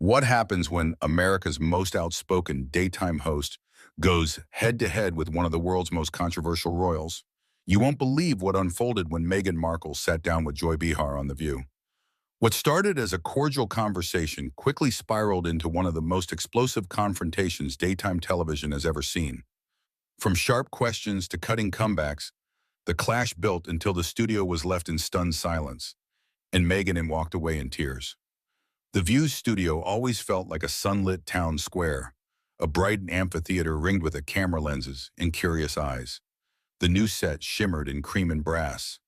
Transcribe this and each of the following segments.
What happens when America's most outspoken daytime host goes head-to-head with one of the world's most controversial royals? You won't believe what unfolded when Meghan Markle sat down with Joy Behar on The View. What started as a cordial conversation quickly spiraled into one of the most explosive confrontations daytime television has ever seen. From sharp questions to cutting comebacks, the clash built until the studio was left in stunned silence, and Meghan walked away in tears. The View's studio always felt like a sunlit town square, a bright amphitheater ringed with camera lenses and curious eyes. The new set shimmered in cream and brass.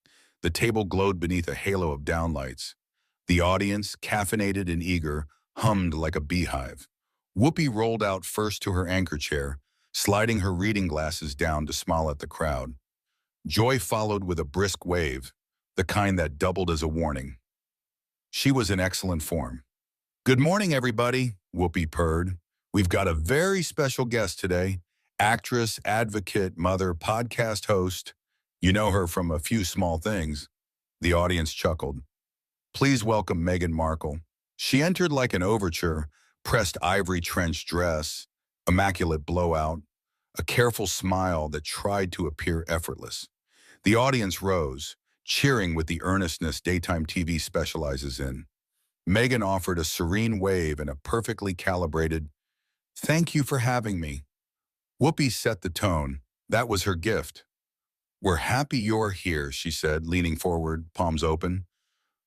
The table glowed beneath a halo of downlights. The audience, caffeinated and eager, hummed like a beehive. Whoopi rolled out first to her anchor chair, sliding her reading glasses down to smile at the crowd. Joy followed with a brisk wave, the kind that doubled as a warning. She was in excellent form. "Good morning, everybody," Whoopi purred. "We've got a very special guest today. Actress, advocate, mother, podcast host. You know her from A Few Small Things." The audience chuckled. "Please welcome Meghan Markle." She entered like an overture, pressed ivory trench dress, immaculate blowout, a careful smile that tried to appear effortless. The audience rose, cheering with the earnestness daytime TV specializes in. Meghan offered a serene wave and a perfectly calibrated, "Thank you for having me." Whoopi set the tone. That was her gift. "We're happy you're here," she said, leaning forward, palms open.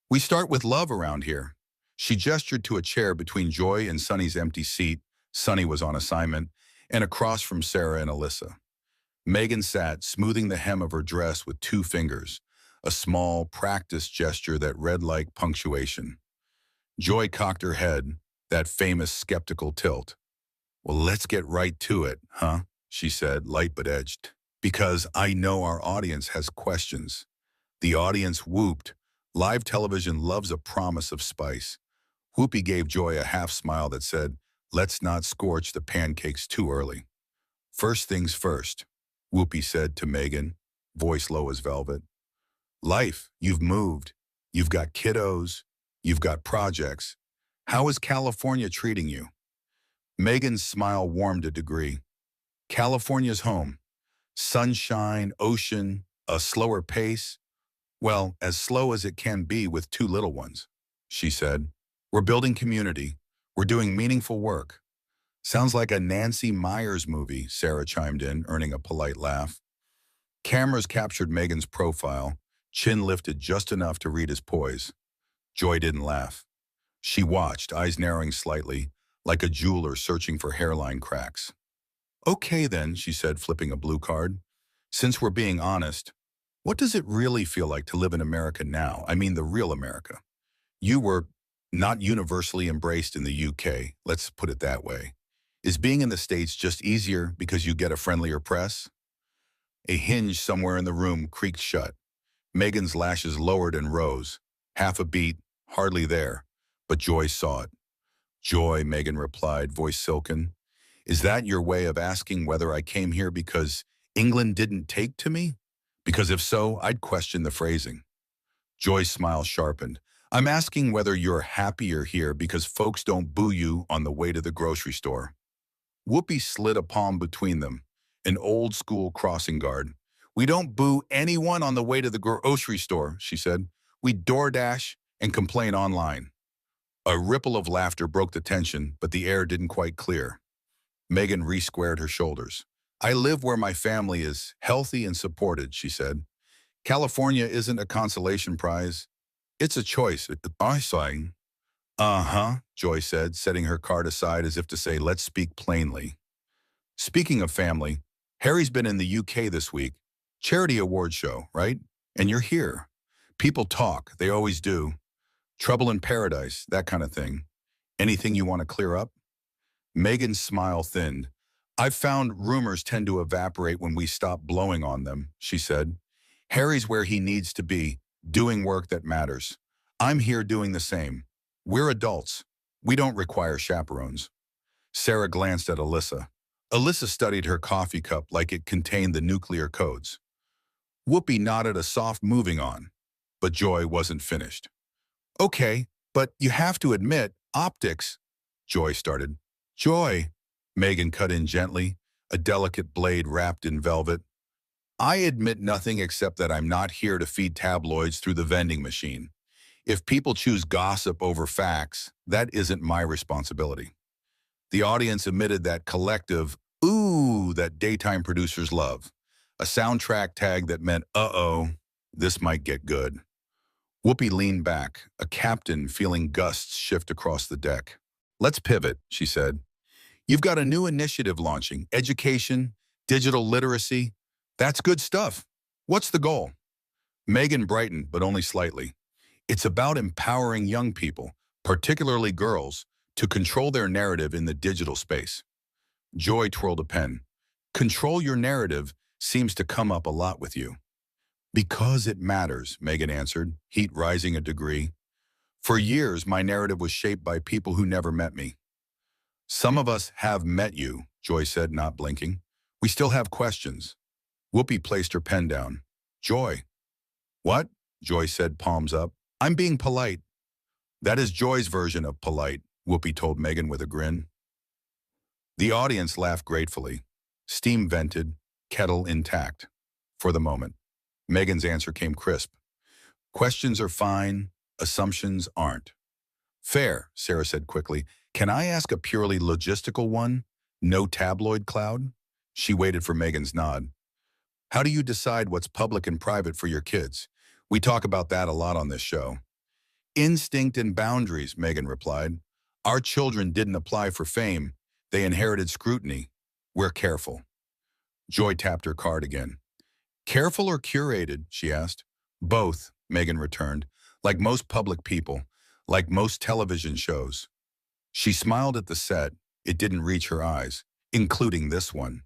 "We start with love around here." She gestured to a chair between Joy and Sunny's empty seat. Sunny was on assignment, and across from Sarah and Alyssa. Meghan sat, smoothing the hem of her dress with 2 fingers, a small, practiced gesture that read like punctuation. Joy cocked her head, that famous skeptical tilt. "Well, let's get right to it, huh?" she said, light but edged. "Because I know our audience has questions." The audience whooped. Live television loves a promise of spice. Whoopi gave Joy a half smile that said, "Let's not scorch the pancakes too early." "First things first," Whoopi said to Meghan, voice low as velvet. "Life, you've moved. You've got kiddos. You've got projects. How is California treating you?" Meghan's smile warmed a degree. "California's home. Sunshine, ocean, a slower pace. Well, as slow as it can be with 2 little ones," she said. "We're building community. We're doing meaningful work." "Sounds like a Nancy Meyers movie," Sarah chimed in, earning a polite laugh. Cameras captured Meghan's profile, chin lifted just enough to read his poise. Joy didn't laugh. She watched, eyes narrowing slightly, like a jeweler searching for hairline cracks. "Okay then," she said, flipping a blue card. "Since we're being honest, what does it really feel like to live in America now? I mean the real America. You were not universally embraced in the UK, let's put it that way. Is being in the States just easier because you get a friendlier press?" A hinge somewhere in the room creaked shut. Meghan's lashes lowered and rose. Half a beat, hardly there, but Joy saw it. "Joy," Meghan replied, voice silken. "Is that your way of asking whether I came here because England didn't take to me? Because if so, I'd question the phrasing." Joy's smile sharpened. "I'm asking whether you're happier here because folks don't boo you on the way to the grocery store." Whoopi slid a palm between them, an old-school crossing guard. "We don't boo anyone on the way to the grocery store," she said. "We DoorDash and complain online." A ripple of laughter broke the tension, but the air didn't quite clear. Meghan re-squared her shoulders. "I live where my family is healthy and supported," she said. "California isn't a consolation prize. It's a choice." "I say." "Uh-huh," Joy said, setting her card aside as if to say, "Let's speak plainly." "Speaking of family, Harry's been in the UK this week. Charity award show, right? And you're here. People talk, they always do. Trouble in paradise, that kind of thing. Anything you want to clear up?" Meghan's smile thinned. "I've found rumors tend to evaporate when we stop blowing on them," she said. "Harry's where he needs to be, doing work that matters. I'm here doing the same. We're adults. We don't require chaperones." Sarah glanced at Alyssa. Alyssa studied her coffee cup like it contained the nuclear codes. Whoopi nodded a soft moving on, but Joy wasn't finished. "Okay, but you have to admit, optics." Joy started. Joy, Meghan cut in gently, a delicate blade wrapped in velvet. I admit nothing except that I'm not here to feed tabloids through the vending machine. If people choose gossip over facts, that isn't my responsibility. The audience emitted that collective, ooh, that daytime producers love. A soundtrack tag that meant, uh-oh, this might get good. Whoopi leaned back, a captain feeling gusts shift across the deck. Let's pivot, she said. You've got a new initiative launching, education, digital literacy. That's good stuff. What's the goal? Meghan brightened, but only slightly. It's about empowering young people, particularly girls, to control their narrative in the digital space. Joy twirled a pen. Control your narrative seems to come up a lot with you. Because it matters, Meghan answered, heat rising a degree. For years, my narrative was shaped by people who never met me. Some of us have met you, Joy said, not blinking. We still have questions. Whoopi placed her pen down. Joy. What? Joy said, palms up. I'm being polite. That is Joy's version of polite, Whoopi told Meghan with a grin. The audience laughed gratefully. Steam vented, kettle intact. For the moment. Meghan's answer came crisp. Questions are fine, assumptions aren't. Fair, Sarah said quickly. Can I ask a purely logistical one? No tabloid cloud? She waited for Meghan's nod. How do you decide what's public and private for your kids? We talk about that a lot on this show. Instinct and boundaries, Meghan replied. Our children didn't apply for fame. They inherited scrutiny. We're careful. Joy tapped her card again. Careful or curated, she asked. Both, Meghan returned, like most public people, like most television shows. She smiled at the set. It didn't reach her eyes, including this one.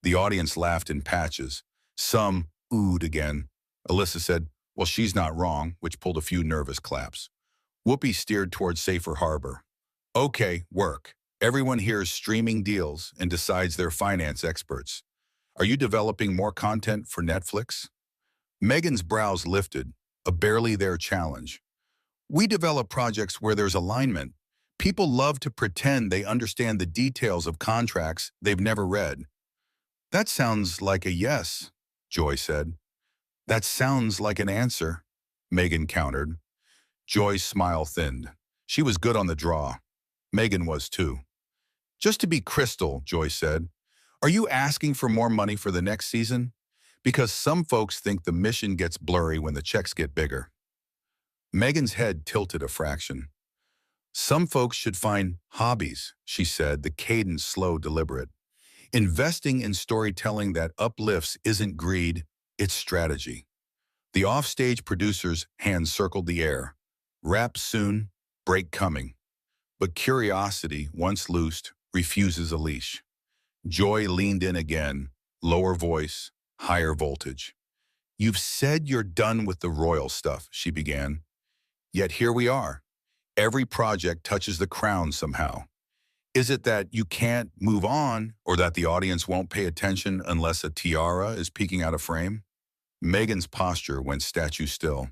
The audience laughed in patches. Some oohed again. Alyssa said, well, she's not wrong, which pulled a few nervous claps. Whoopi steered towards safer harbor. Okay, work. Everyone hears streaming deals and decides they're finance experts. Are you developing more content for Netflix? Meghan's brows lifted, a barely there challenge. We develop projects where there's alignment. People love to pretend they understand the details of contracts they've never read. That sounds like a yes, Joy said. That sounds like an answer, Meghan countered. Joy's smile thinned. She was good on the draw. Meghan was too. Just to be crystal, Joy said, are you asking for more money for the next season? Because some folks think the mission gets blurry when the checks get bigger. Meghan's head tilted a fraction. Some folks should find hobbies, she said, the cadence slow, deliberate. Investing in storytelling that uplifts isn't greed, it's strategy. The offstage producer's hands circled the air. Wrap soon, break coming. But curiosity, once loosed, refuses a leash. Joy leaned in again, lower voice, higher voltage. You've said you're done with the royal stuff, she began. Yet here we are. Every project touches the crown somehow. Is it that you can't move on, or that the audience won't pay attention unless a tiara is peeking out of frame? Meghan's posture went statue still.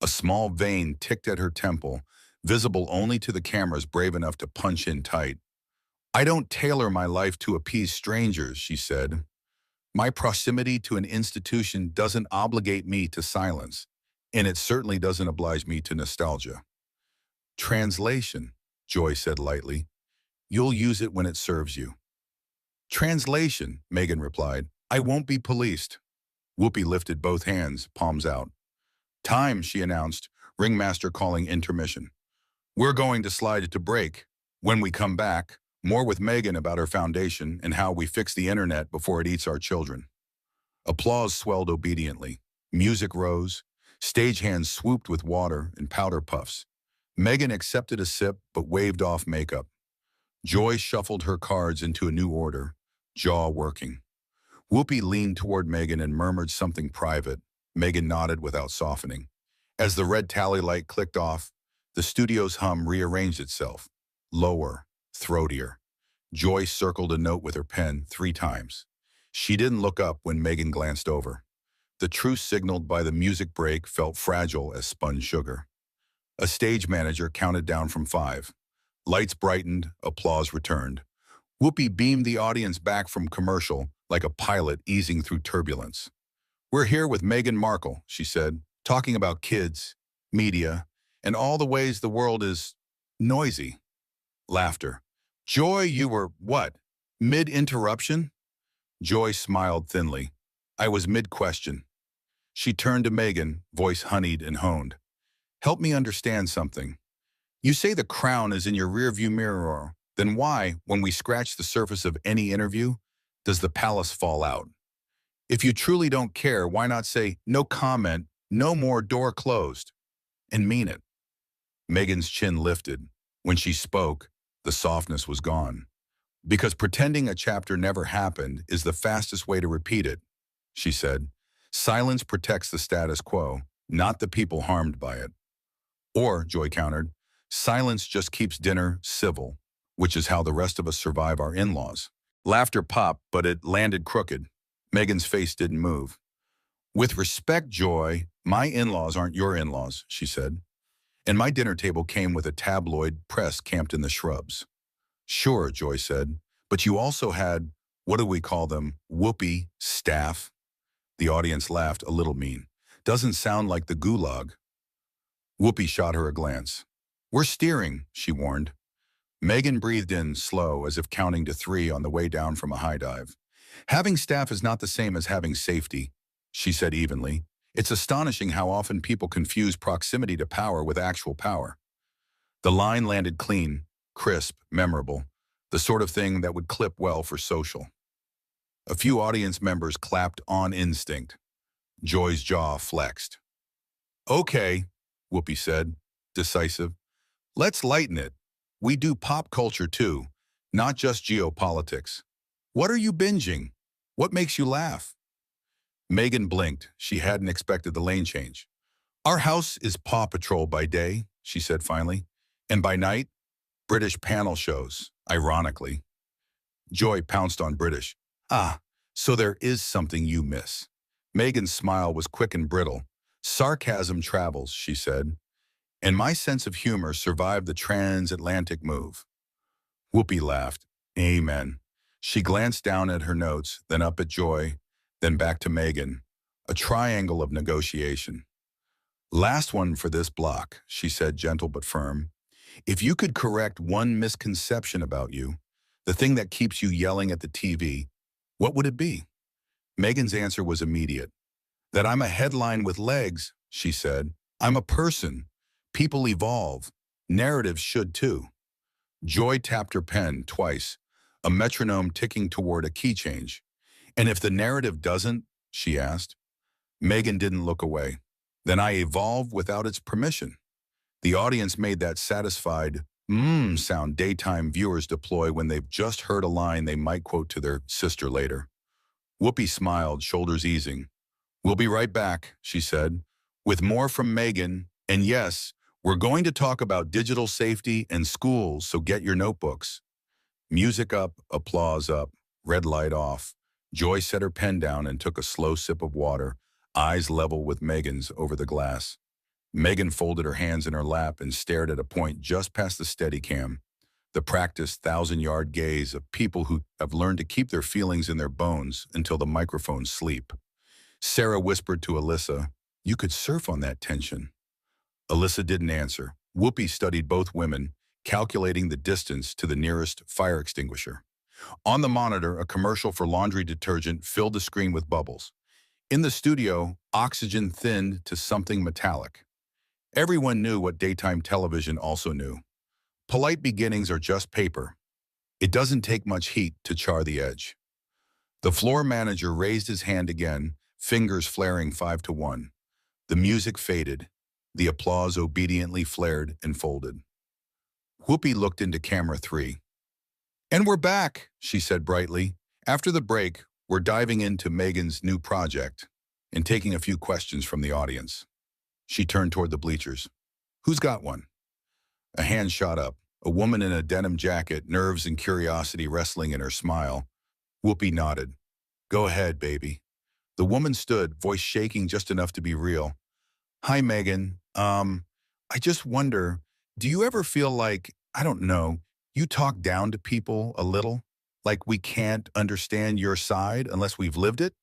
A small vein ticked at her temple, visible only to the cameras brave enough to punch in tight. I don't tailor my life to appease strangers, she said. My proximity to an institution doesn't obligate me to silence, and it certainly doesn't oblige me to nostalgia. Translation, Joy said lightly. You'll use it when it serves you. Translation, Meghan replied. I won't be policed. Whoopi lifted both hands, palms out. Time, she announced, ringmaster calling intermission. We're going to slide it to break. When we come back, more with Meghan about her foundation and how we fix the internet before it eats our children. Applause swelled obediently. Music rose. Stagehands swooped with water and powder puffs. Meghan accepted a sip but waved off makeup. Joy shuffled her cards into a new order, jaw working. Whoopi leaned toward Meghan and murmured something private. Meghan nodded without softening. As the red tally light clicked off, the studio's hum rearranged itself. Lower, throatier. Joy circled a note with her pen 3 times. She didn't look up when Meghan glanced over. The truce signaled by the music break felt fragile as spun sugar. A stage manager counted down from 5. Lights brightened, applause returned. Whoopi beamed the audience back from commercial like a pilot easing through turbulence. "We're here with Meghan Markle," she said, "talking about kids, media, and all the ways the world is noisy." Laughter. "Joy, you were what? Mid-interruption?" Joy smiled thinly. "I was mid-question." She turned to Meghan, voice honeyed and honed. "Help me understand something. You say the crown is in your rearview mirror. Then why, when we scratch the surface of any interview, does the palace fall out? If you truly don't care, why not say, no comment, no more, door closed, and mean it?" Meghan's chin lifted. When she spoke, the softness was gone. "Because pretending a chapter never happened is the fastest way to repeat it," she said. "Silence protects the status quo, not the people harmed by it." Or, Joy countered, "silence just keeps dinner civil, which is how the rest of us survive our in-laws." Laughter popped, but it landed crooked. Meghan's face didn't move. "With respect, Joy, my in-laws aren't your in-laws," she said. "And my dinner table came with a tabloid press camped in the shrubs." "Sure," Joy said, "but you also had, what do we call them, Whoopi staff?" The audience laughed a little mean. "Doesn't sound like the gulag." Whoopi shot her a glance. "We're steering," she warned. Meghan breathed in slow, as if counting to 3 on the way down from a high dive. "Having staff is not the same as having safety," she said evenly. "It's astonishing how often people confuse proximity to power with actual power." The line landed clean, crisp, memorable, the sort of thing that would clip well for social. A few audience members clapped on instinct. Joy's jaw flexed. "Okay," Whoopi said, decisive. "Let's lighten it. We do pop culture too, not just geopolitics. What are you binging? What makes you laugh?" Meghan blinked. She hadn't expected the lane change. "Our house is Paw Patrol by day," she said finally. "And by night, British panel shows, ironically." Joy pounced on British. "Ah, so there is something you miss." Meghan's smile was quick and brittle. "Sarcasm travels," she said. "And my sense of humor survived the transatlantic move." Whoopi laughed. "Amen." She glanced down at her notes, then up at Joy, then back to Meghan. A triangle of negotiation. "Last one for this block," she said, gentle but firm. "If you could correct one misconception about you, the thing that keeps you yelling at the TV, what would it be?" Meghan's answer was immediate. "That I'm a headline with legs," she said. "I'm a person. People evolve. Narratives should too." Joy tapped her pen twice, a metronome ticking toward a key change. "And if the narrative doesn't?" she asked. Meghan didn't look away. "Then I evolve without its permission." The audience made that satisfied sound daytime viewers deploy when they've just heard a line they might quote to their sister later. Whoopi smiled, shoulders easing. "We'll be right back," she said, "with more from Meghan. And yes, we're going to talk about digital safety and schools, so get your notebooks." Music up, applause up, red light off. Joy set her pen down and took a slow sip of water, eyes level with Meghan's over the glass. Meghan folded her hands in her lap and stared at a point just past the Steadicam, the practiced 1,000-yard gaze of people who have learned to keep their feelings in their bones until the microphones sleep. Sarah whispered to Alyssa, "You could surf on that tension." Alyssa didn't answer. Whoopi studied both women, calculating the distance to the nearest fire extinguisher. On the monitor, a commercial for laundry detergent filled the screen with bubbles. In the studio, oxygen thinned to something metallic. Everyone knew what daytime television also knew. Polite beginnings are just paper. It doesn't take much heat to char the edge. The floor manager raised his hand again, fingers flaring 5-1. The music faded. The applause obediently flared and folded. Whoopi looked into camera 3. "And we're back," she said brightly. "After the break, we're diving into Meghan's new project and taking a few questions from the audience." She turned toward the bleachers. "Who's got one?" A hand shot up, a woman in a denim jacket, nerves and curiosity wrestling in her smile. Whoopi nodded. "Go ahead, baby." The woman stood, voice shaking just enough to be real. "Hi, Meghan. I just wonder, do you ever feel like I don't know, you talk down to people a little, like we can't understand your side unless we've lived it?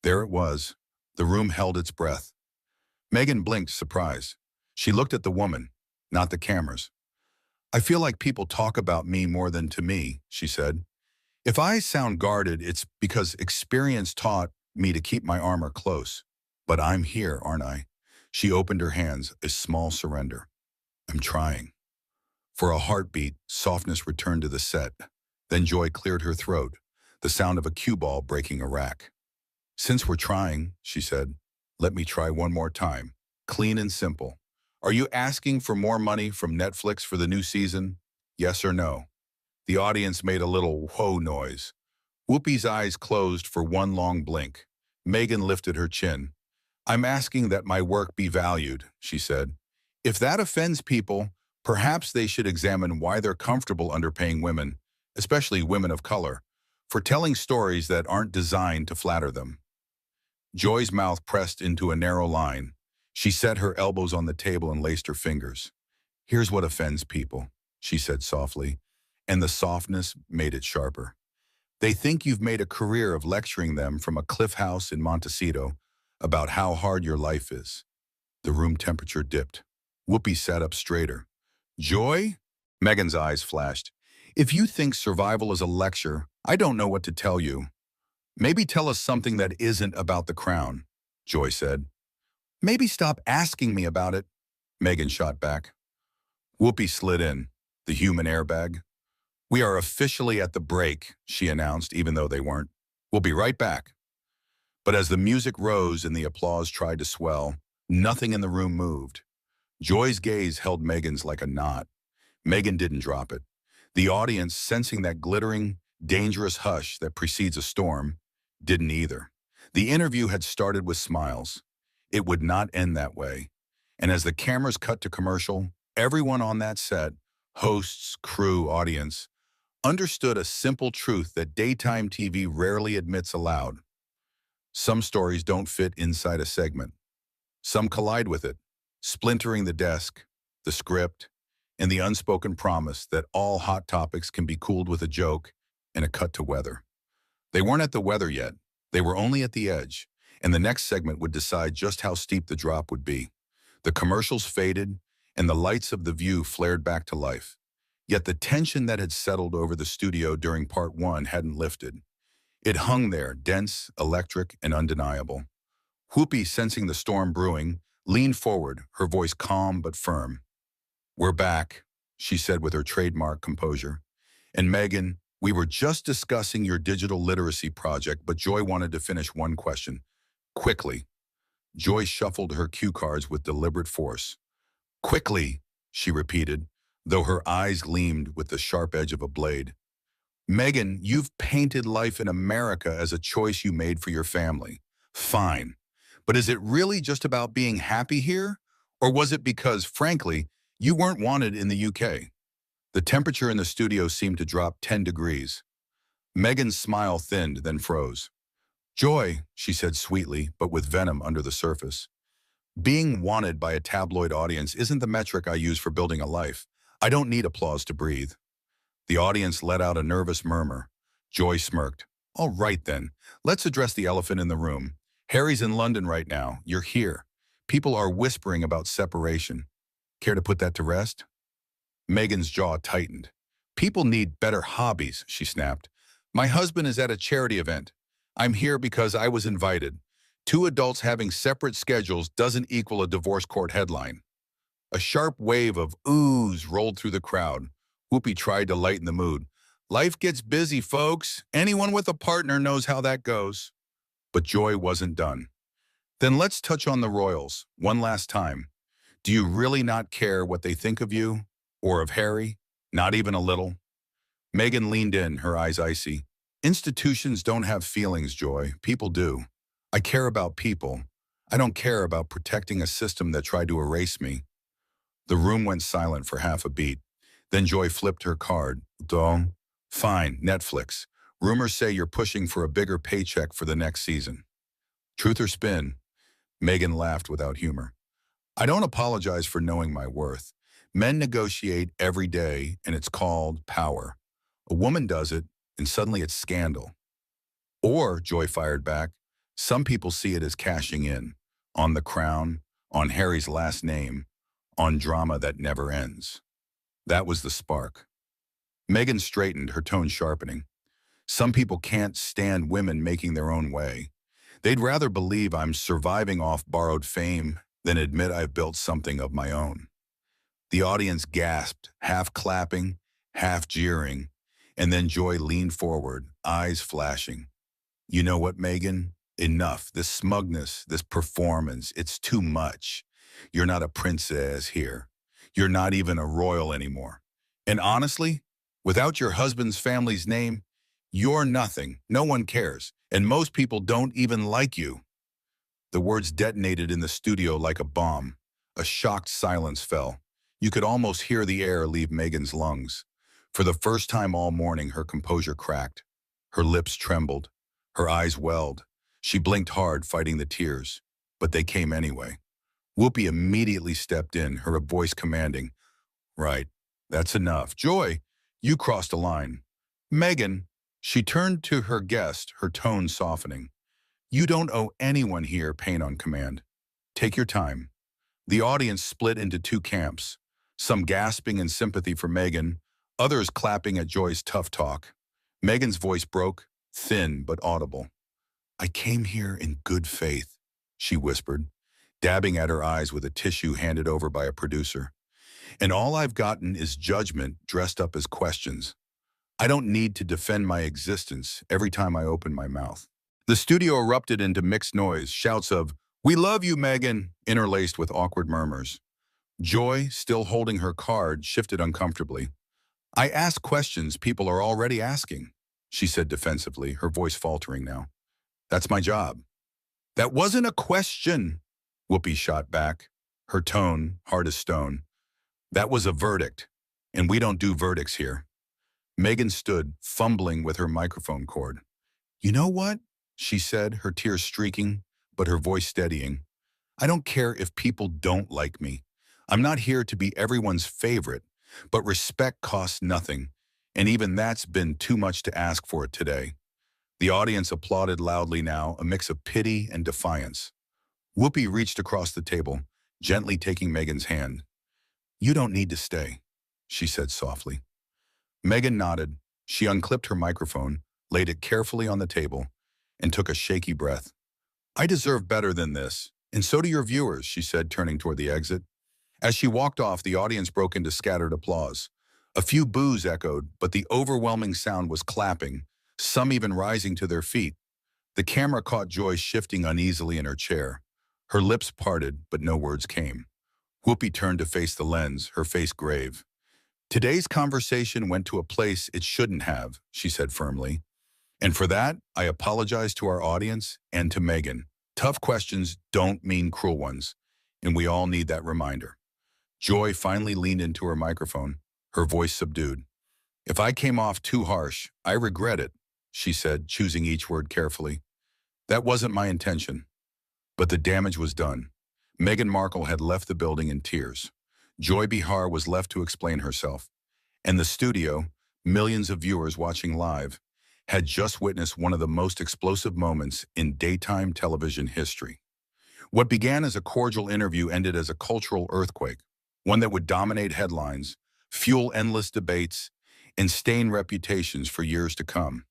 There it was. The room held its breath. Meghan blinked, surprised. She looked at the woman, not the cameras. I feel like people talk about me more than to me, she said. If I sound guarded, it's because experience taught me to keep my armor close. But I'm here, aren't I? She opened her hands, a small surrender. I'm trying. For a heartbeat, softness returned to the set. Then joy cleared her throat, the sound of a cue ball breaking a rack. Since we're trying, she said, let me try one more time. Clean and simple. Are you asking for more money from Netflix for the new season? Yes or no? The audience made a little whoa noise. Whoopi's eyes closed for one long blink. Meghan lifted her chin. I'm asking that my work be valued, she said. If that offends people, perhaps they should examine why they're comfortable underpaying women, especially women of color, for telling stories that aren't designed to flatter them. Joy's mouth pressed into a narrow line. She set her elbows on the table and laced her fingers. Here's what offends people, she said softly, and the softness made it sharper. They think you've made a career of lecturing them from a cliff house in Montecito about how hard your life is. The room temperature dipped. Whoopi sat up straighter. Joy? Meghan's eyes flashed. If you think survival is a lecture, I don't know what to tell you. Maybe tell us something that isn't about the crown, Joy said. Maybe stop asking me about it, Meghan shot back. Whoopi slid in, the human airbag. We are officially at the break, she announced, even though they weren't. We'll be right back. But as the music rose and the applause tried to swell, nothing in the room moved. Joy's gaze held Meghan's like a knot. Meghan didn't drop it. The audience, sensing that glittering, dangerous hush that precedes a storm, didn't either. The interview had started with smiles. It would not end that way. And as the cameras cut to commercial, everyone on that set, hosts, crew, audience, understood a simple truth that daytime TV rarely admits aloud. Some stories don't fit inside a segment. Some collide with it, splintering the desk, the script, and the unspoken promise that all hot topics can be cooled with a joke and a cut to weather. They weren't at the weather yet. They were only at the edge, and the next segment would decide just how steep the drop would be. The commercials faded, and the lights of the view flared back to life. Yet the tension that had settled over the studio during part one hadn't lifted. It hung there, dense, electric, and undeniable. Whoopi, sensing the storm brewing, leaned forward, her voice calm but firm. We're back, she said with her trademark composure. And Meghan, we were just discussing your digital literacy project, but Joy wanted to finish one question. Quickly. Joy shuffled her cue cards with deliberate force. Quickly, she repeated, though her eyes gleamed with the sharp edge of a blade. Meghan, you've painted life in America as a choice you made for your family. Fine. But is it really just about being happy here? Or was it because, frankly, you weren't wanted in the UK? The temperature in the studio seemed to drop 10 degrees. Meghan's smile thinned, then froze. Joy, she said sweetly, but with venom under the surface. Being wanted by a tabloid audience isn't the metric I use for building a life. I don't need applause to breathe. The audience let out a nervous murmur. Joy smirked. All right then, let's address the elephant in the room. Harry's in London right now. You're here. People are whispering about separation. Care to put that to rest? Meghan's jaw tightened. People need better hobbies, she snapped. My husband is at a charity event. I'm here because I was invited. Two adults having separate schedules doesn't equal a divorce court headline. A sharp wave of oohs rolled through the crowd. Whoopi tried to lighten the mood. Life gets busy, folks. Anyone with a partner knows how that goes. But Joy wasn't done. Then let's touch on the royals, one last time. Do you really not care what they think of you? Or of Harry? Not even a little? Meghan leaned in, her eyes icy. Institutions don't have feelings, Joy. People do. I care about people. I don't care about protecting a system that tried to erase me. The room went silent for half a beat. Then Joy flipped her card. Duh. Fine, Netflix. Rumors say you're pushing for a bigger paycheck for the next season. Truth or spin? Meghan laughed without humor. I don't apologize for knowing my worth. Men negotiate every day, and it's called power. A woman does it, and suddenly it's scandal. Or, Joy fired back, some people see it as cashing in, on the crown, on Harry's last name, on drama that never ends. That was the spark. Meghan straightened, her tone sharpening. Some people can't stand women making their own way. They'd rather believe I'm surviving off borrowed fame than admit I've built something of my own. The audience gasped, half clapping, half jeering, and then Joy leaned forward, eyes flashing. You know what, Meghan? Enough. This smugness, this performance, it's too much. You're not a princess here. You're not even a royal anymore. And honestly, without your husband's family's name, you're nothing. No one cares. And most people don't even like you. The words detonated in the studio like a bomb. A shocked silence fell. You could almost hear the air leave Meghan's lungs. For the first time all morning, her composure cracked. Her lips trembled. Her eyes welled. She blinked hard, fighting the tears. But they came anyway. Whoopi immediately stepped in, her voice commanding, "Right, that's enough. Joy, you crossed a line." "Meghan," she turned to her guest, her tone softening. "You don't owe anyone here pain on command. Take your time." The audience split into two camps, some gasping in sympathy for Meghan, others clapping at Joy's tough talk. Meghan's voice broke, thin but audible. "I came here in good faith," she whispered, dabbing at her eyes with a tissue handed over by a producer. "And all I've gotten is judgment dressed up as questions. I don't need to defend my existence every time I open my mouth." The studio erupted into mixed noise, shouts of, "We love you, Meghan," interlaced with awkward murmurs. Joy, still holding her card, shifted uncomfortably. "I ask questions people are already asking," she said defensively, her voice faltering now. "That's my job." "That wasn't a question," Whoopi shot back, her tone hard as stone. "That was a verdict, and we don't do verdicts here." Meghan stood, fumbling with her microphone cord. "You know what?" she said, her tears streaking, but her voice steadying. "I don't care if people don't like me. I'm not here to be everyone's favorite, but respect costs nothing, and even that's been too much to ask for today." The audience applauded loudly now, a mix of pity and defiance. Whoopi reached across the table, gently taking Meghan's hand. "You don't need to stay," she said softly. Meghan nodded. She unclipped her microphone, laid it carefully on the table, and took a shaky breath. "I deserve better than this, and so do your viewers," she said, turning toward the exit. As she walked off, the audience broke into scattered applause. A few boos echoed, but the overwhelming sound was clapping, some even rising to their feet. The camera caught Joy shifting uneasily in her chair. Her lips parted, but no words came. Whoopi turned to face the lens, her face grave. "Today's conversation went to a place it shouldn't have," she said firmly. "And for that, I apologize to our audience and to Meghan. Tough questions don't mean cruel ones, and we all need that reminder." Joy finally leaned into her microphone, her voice subdued. "If I came off too harsh, I regret it," she said, choosing each word carefully. "That wasn't my intention." But the damage was done. Meghan Markle had left the building in tears. Joy Behar was left to explain herself. And the studio, millions of viewers watching live, had just witnessed one of the most explosive moments in daytime television history. What began as a cordial interview ended as a cultural earthquake, one that would dominate headlines, fuel endless debates, and stain reputations for years to come.